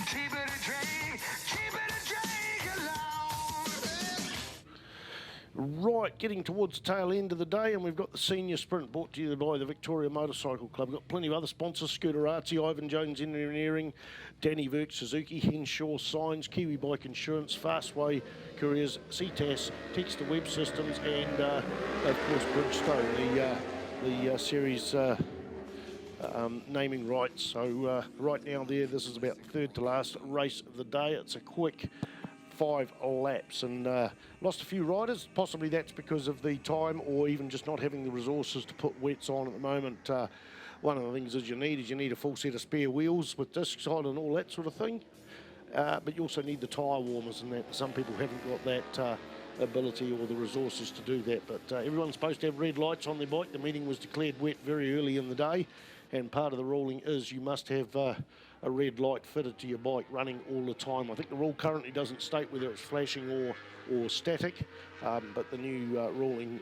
cheaper to drink alone. Right, getting towards the tail end of the day, and we've got the senior sprint brought to you by the Victoria Motorcycle Club. We've got plenty of other sponsors: SnrSprintR3, Ivan Jones Engineering, Danny Virk, Suzuki, Henshaw Signs, Kiwi Bike Insurance, Fastway Couriers, Ctas, Text to Web Systems, and of course Bridgestone, the series naming rights. So right now there, this is about the third to last race of the day. It's a quick 5 laps, and lost a few riders. Possibly that's because of the time, or even just not having the resources to put wets on at the moment. One of the things is you need a full set of spare wheels with discs on and all that sort of thing, but you also need the tyre warmers and that. Some people haven't got that ability or the resources to do that, but everyone's supposed to have red lights on their bike. The meeting was declared wet very early in the day, and part of the ruling is you must have a red light fitted to your bike running all the time. I think the rule currently doesn't state whether it's flashing or static, but the new ruling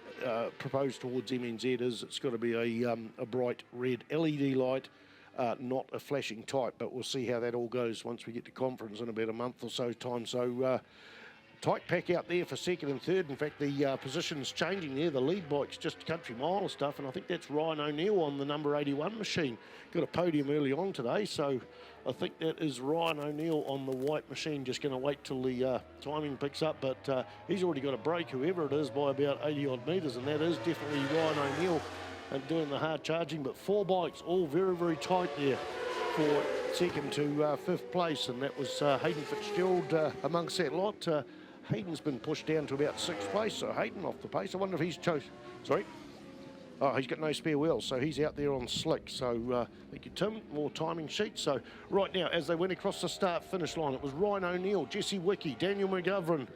proposed towards MNZ is it's got to be a bright red LED light, not a flashing type. But we'll see how that all goes once we get to conference in about a month or so time. So tight pack out there for second and third. In fact, the position's changing there. The lead bike's just a country mile of stuff, and I think that's Ryan O'Neill on the number 81 machine. Got a podium early on today, so I think that is Ryan O'Neill on the white machine. Just going to wait till the timing picks up, but he's already got a break, whoever it is, by about 80 odd metres, and that is definitely Ryan O'Neill and doing the hard charging. But 4 bikes all very, very tight there for second to fifth place, and that was Hayden Fitzgerald amongst that lot. Hayden's been pushed down to about 6th place, so Hayden off the pace. I wonder if he's sorry. Oh, he's got no spare wheels, so he's out there on slick. So thank you, Tim. More timing sheets. So right now, as they went across the start-finish line, it was Ryan O'Neill, Jesse Wickie, Daniel McGovern,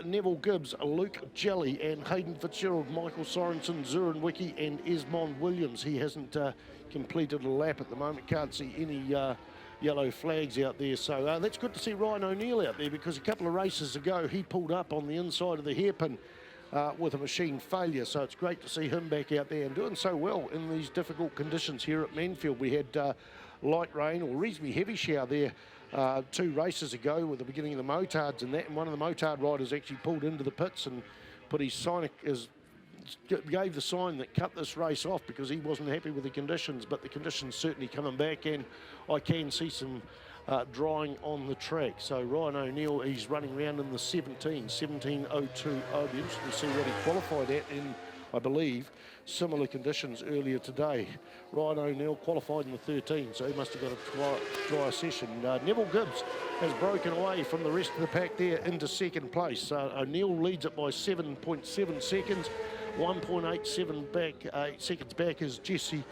Neville Gibbs, Luke Jelly, and Hayden Fitzgerald, Michael Sorensen, Zurin Wickie, and Esmond Williams. He hasn't completed a lap at the moment. Can't see any yellow flags out there, so that's good to see Ryan O'Neill out there, because a couple of races ago he pulled up on the inside of the hairpin with a machine failure. So it's great to see him back out there and doing so well in these difficult conditions here at Manfield. We had light rain or reasonably heavy shower there 2 races ago with the beginning of the motards and that, and one of the motard riders actually pulled into the pits and put his sign, gave the sign that cut this race off because he wasn't happy with the conditions. But the conditions certainly coming back, and I can see some drying on the track. So Ryan O'Neill, he's running around in the 17:02. I'll be interested to see what he qualified at in, I believe, similar conditions earlier today. Ryan O'Neill qualified in the 13, so he must have got a dry session. Neville Gibbs has broken away from the rest of the pack there into second place. O'Neill leads it by 7.7 seconds. 1.87 seconds back is Jesse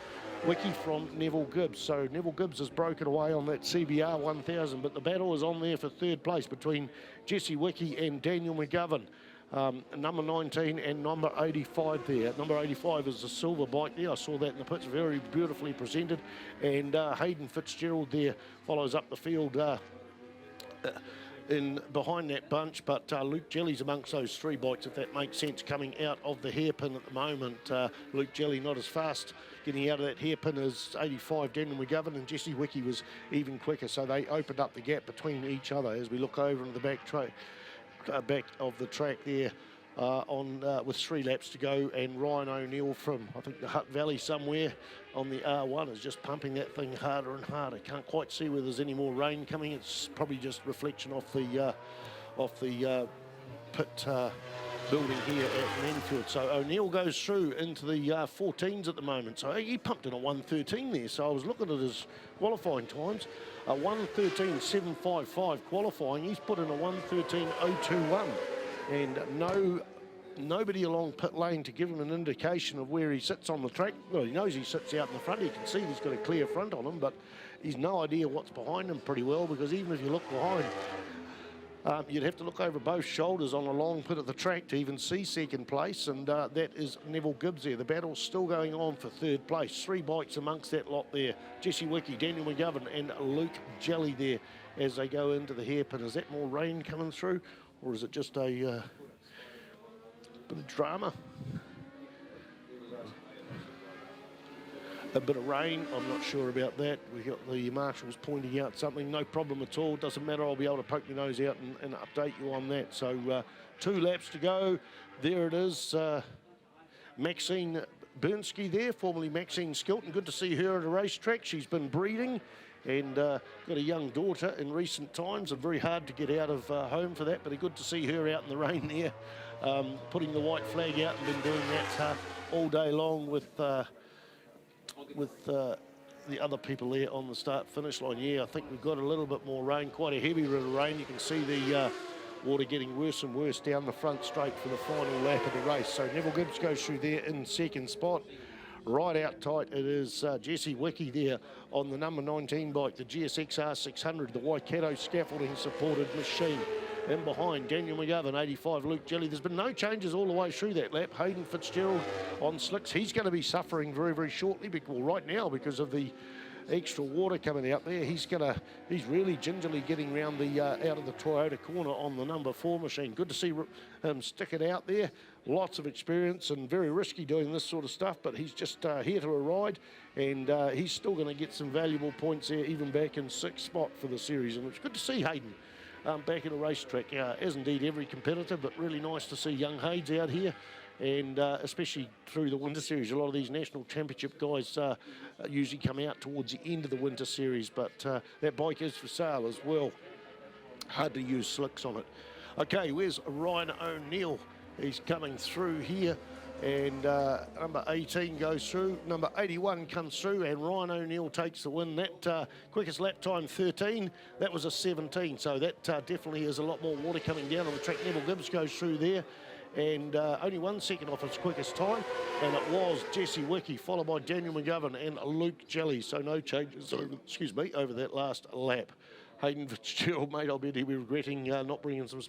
Wickie from Neville Gibbs. So Neville Gibbs has broken away on that CBR 1000, but the battle is on there for third place between Jesse Wickie and Daniel McGovern. Number 19 and number 85 there. Number 85 is the silver bike there. I saw that in the pits, very beautifully presented. And Hayden Fitzgerald there follows up the field in behind that bunch, but Luke Jelly's amongst those 3 bikes, if that makes sense, coming out of the hairpin at the moment. Luke Jelly not as fast getting out of that hairpin as 85 Daniel McGovern, and Jesse Wickie was even quicker, so they opened up the gap between each other. As we look over into the back of the track there, with 3 laps to go, and Ryan O'Neill from, I think, the Hutt Valley somewhere on the R1 is just pumping that thing harder and harder. Can't quite see whether there's any more rain coming. It's probably just reflection off the pit building here at Manfield. So O'Neill goes through into the 14s at the moment. So he pumped in a 1:13 there. So I was looking at his qualifying times. A 1:13.755 qualifying. He's put in a 1:13.021. And nobody along pit lane to give him an indication of where he sits on the track. Well, he knows he sits out in the front. He can see he's got a clear front on him, but he's no idea what's behind him pretty well, because even if you look behind, you'd have to look over both shoulders on a long pit of the track to even see second place, and that is Neville Gibbs there. The battle's still going on for third place. 3 bikes amongst that lot there. Jesse Wickie, Daniel McGovern, and Luke Jelly there as they go into the hairpin. Is that more rain coming through, or is it just a bit of drama? a bit of rain. I'm not sure about that. We've got the marshals pointing out something. No problem at all. Doesn't matter. I'll be able to poke my nose out and update you on that. So 2 laps to go. There it is. Maxine Bernski there, formerly Maxine Skilton. Good to see her at a racetrack. She's been breeding and got a young daughter in recent times, and very hard to get out of home for that, but good to see her out in the rain there, putting the white flag out, and been doing that all day long with the other people there on the start-finish line. Yeah, I think we've got a little bit more rain, quite a heavy bit of rain. You can see the water getting worse and worse down the front straight for the final lap of the race. So Neville Gibbs goes through there in second spot. Right out tight, it is Jesse Wickie there on the number 19 bike, the GSXR 600, the Waikato scaffolding supported machine. In behind, Daniel McGovern, 85, Luke Jelly. There's been no changes all the way through that lap. Hayden Fitzgerald on slicks. He's going to be suffering very, very shortly, well, right now, because of the extra water coming out there. He's really gingerly getting around the out of the Toyota corner on the number 4 machine. Good to see him stick it out there. Lots of experience and very risky doing this sort of stuff, but he's just here to a ride, and he's still going to get some valuable points there, even back in 6th spot for the series. And it's good to see Hayden back at a racetrack, as indeed every competitor, but really nice to see young Hayes out here. And especially through the Winter Series, a lot of these National Championship guys usually come out towards the end of the Winter Series, but that bike is for sale as well. Hard to use slicks on it. Okay, where's Ryan O'Neill? He's coming through here, and number 18 goes through, number 81 comes through, and Ryan O'Neill takes the win. That quickest lap time 13, that was a 17, so that definitely is a lot more water coming down on the track. Neville Gibbs goes through there, and only 1 second off its quickest time, and it was Jesse Wickie, followed by Daniel McGovern and Luke Jelly. So no changes over that last lap. Hayden Fitzgerald, mate, I'll bet he'll be regretting not bringing some